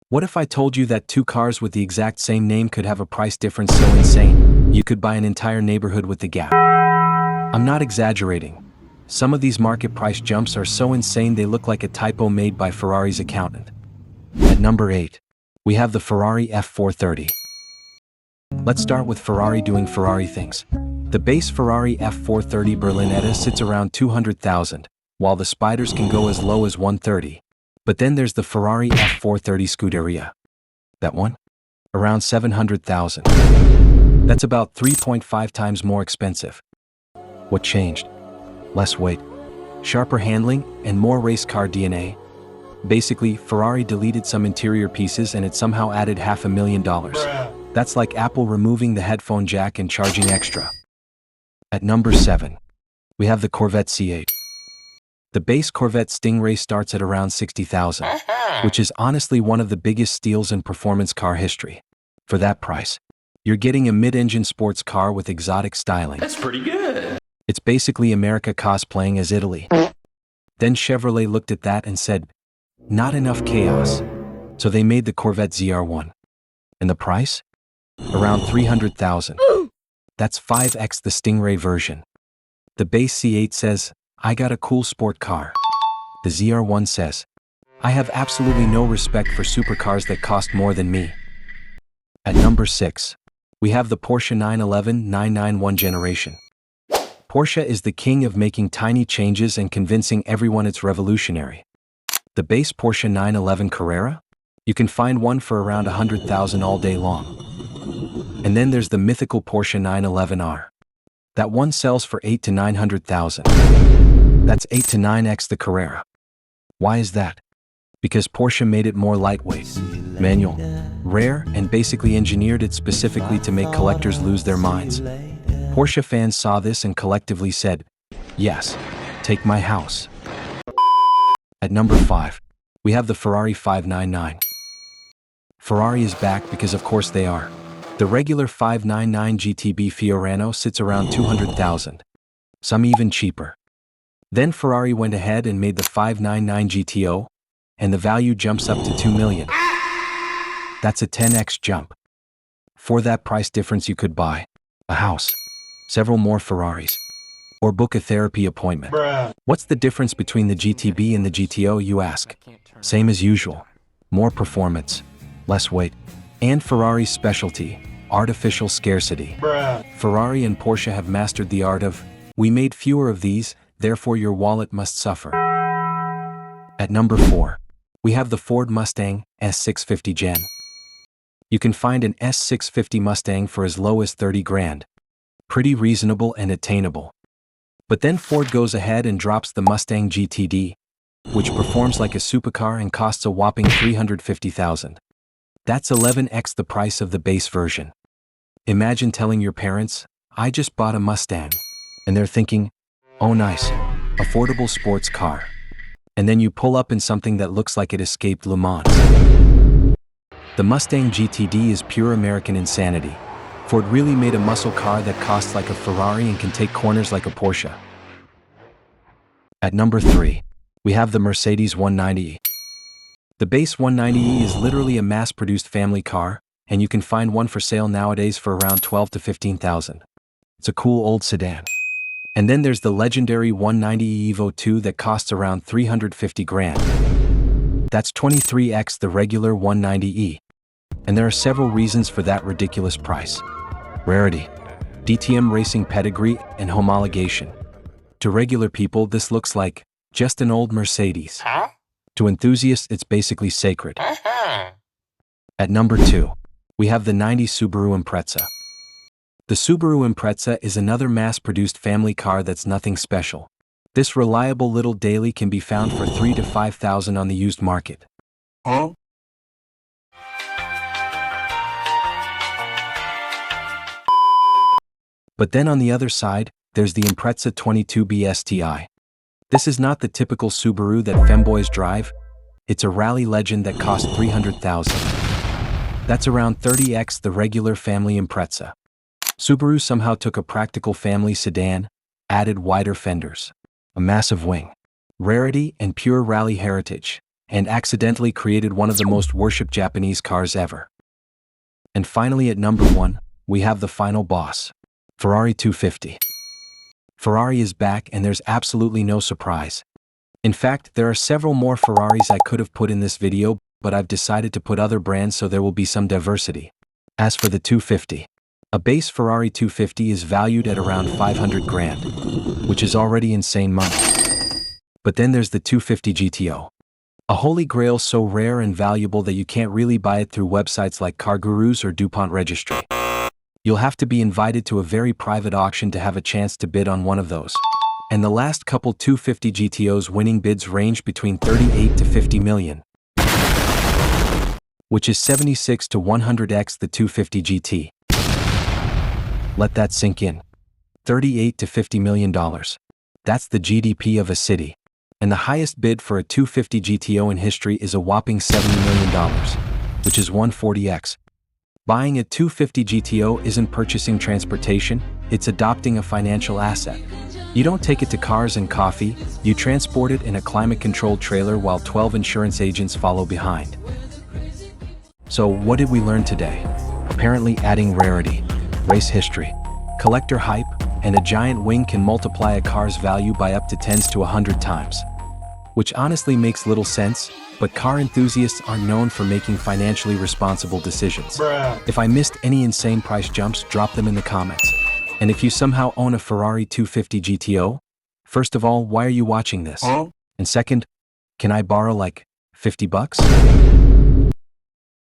What if I told you that two cars with the exact same name could have a price difference so insane, you could buy an entire neighborhood with the gap? I'm not exaggerating. Some of these market price jumps are so insane they look like a typo made by Ferrari's accountant. At number 8, we have the Ferrari F430. Let's start with Ferrari doing Ferrari things. The base Ferrari F430 Berlinetta sits around 200,000, while the Spiders can go as low as 130. But then there's the Ferrari F430 Scuderia. That one? Around 700,000. That's about 3.5 times more expensive. What changed? Less weight, sharper handling, and more race car DNA. Basically, Ferrari deleted some interior pieces and it somehow added $500,000. That's like Apple removing the headphone jack and charging extra. At number 7, we have the Corvette C8. The base Corvette Stingray starts at around 60,000, which is honestly one of the biggest steals in performance car history. For that price, you're getting a mid-engine sports car with exotic styling. That's pretty good. It's basically America cosplaying as Italy. Then Chevrolet looked at that and said, not enough chaos. So they made the Corvette ZR1. And the price? Around 300,000. That's 5x the Stingray version. The base C8 says, I got a cool sport car. The ZR1 says, I have absolutely no respect for supercars that cost more than me. At number 6, we have the Porsche 911 991 generation. Porsche is the king of making tiny changes and convincing everyone it's revolutionary. The base Porsche 911 Carrera? You can find one for around 100,000 all day long. And then there's the mythical Porsche 911R. That one sells for 8 to 900,000. That's 8 to 9x the Carrera. Why is that? Because Porsche made it more lightweight, manual, rare, and basically engineered it specifically to make collectors lose their minds. Porsche fans saw this and collectively said, yes, take my house. At number 5, we have the Ferrari 599. Ferrari is back because of course they are. The regular 599 GTB Fiorano sits around 200,000, some even cheaper. Then Ferrari went ahead and made the 599 GTO, and the value jumps up to 2 million. That's a 10x jump. For that price difference you could buy a house, several more Ferraris, or book a therapy appointment. What's the difference between the GTB and the GTO, you ask? Same as usual. More performance, less weight, and Ferrari's specialty, artificial scarcity. Ferrari and Porsche have mastered the art of, we made fewer of these, therefore your wallet must suffer. At number 4, we have the Ford Mustang S650 Gen. You can find an S650 Mustang for as low as 30 grand. Pretty reasonable and attainable. But then Ford goes ahead and drops the Mustang GTD, which performs like a supercar and costs a whopping 350,000. That's 11x the price of the base version. Imagine telling your parents, I just bought a Mustang. And they're thinking, oh nice, affordable sports car. And then you pull up in something that looks like it escaped Le Mans. The Mustang GTD is pure American insanity. Ford really made a muscle car that costs like a Ferrari and can take corners like a Porsche. At number 3, we have the Mercedes 190e. The base 190e is literally a mass-produced family car, and you can find one for sale nowadays for around 12 to 15,000. It's a cool old sedan. And then there's the legendary 190e Evo 2 that costs around 350 grand. That's 23x the regular 190e. And there are several reasons for that ridiculous price. Rarity, DTM racing pedigree, and homologation. To regular people, this looks like just an old Mercedes. To enthusiasts, it's basically sacred. At number 2, we have the 90 Subaru Impreza. The Subaru Impreza is another mass-produced family car that's nothing special. This reliable little daily can be found for 3 to 5,000 on the used market. But then on the other side, there's the Impreza 22B STI. This is not the typical Subaru that femboys drive. It's a rally legend that costs 300,000. That's around 30x the regular family Impreza. Subaru somehow took a practical family sedan, added wider fenders, a massive wing, rarity and pure rally heritage. and accidentally created one of the most worshipped Japanese cars ever. And finally at number 1, we have the final boss, Ferrari 250. Ferrari is back and there's absolutely no surprise. In fact, there are several more Ferraris I could have put in this video, but I've decided to put other brands so there will be some diversity. As for the 250, a base Ferrari 250 is valued at around 500 grand, which is already insane money. But then there's the 250 GTO. A holy grail so rare and valuable that you can't really buy it through websites like CarGurus or DuPont Registry. You'll have to be invited to a very private auction to have a chance to bid on one of those. And the last couple 250 GTOs winning bids range between 38 to 50 million, which is 76 to 100x the 250 GT. Let that sink in. 38 to 50 million dollars. That's the GDP of a city. And the highest bid for a 250 GTO in history is a whopping $70 million, which is 140x. Buying a 250 GTO isn't purchasing transportation, it's adopting a financial asset. You don't take it to Cars and Coffee, you transport it in a climate-controlled trailer while 12 insurance agents follow behind. So what did we learn today? Apparently adding rarity, race history, collector hype, and a giant wing can multiply a car's value by up to 10 to 100 times. Which honestly makes little sense, but car enthusiasts are known for making financially responsible decisions. If I missed any insane price jumps, drop them in the comments. And if you somehow own a Ferrari 250 GTO, first of all, why are you watching this? And second, can I borrow like $50?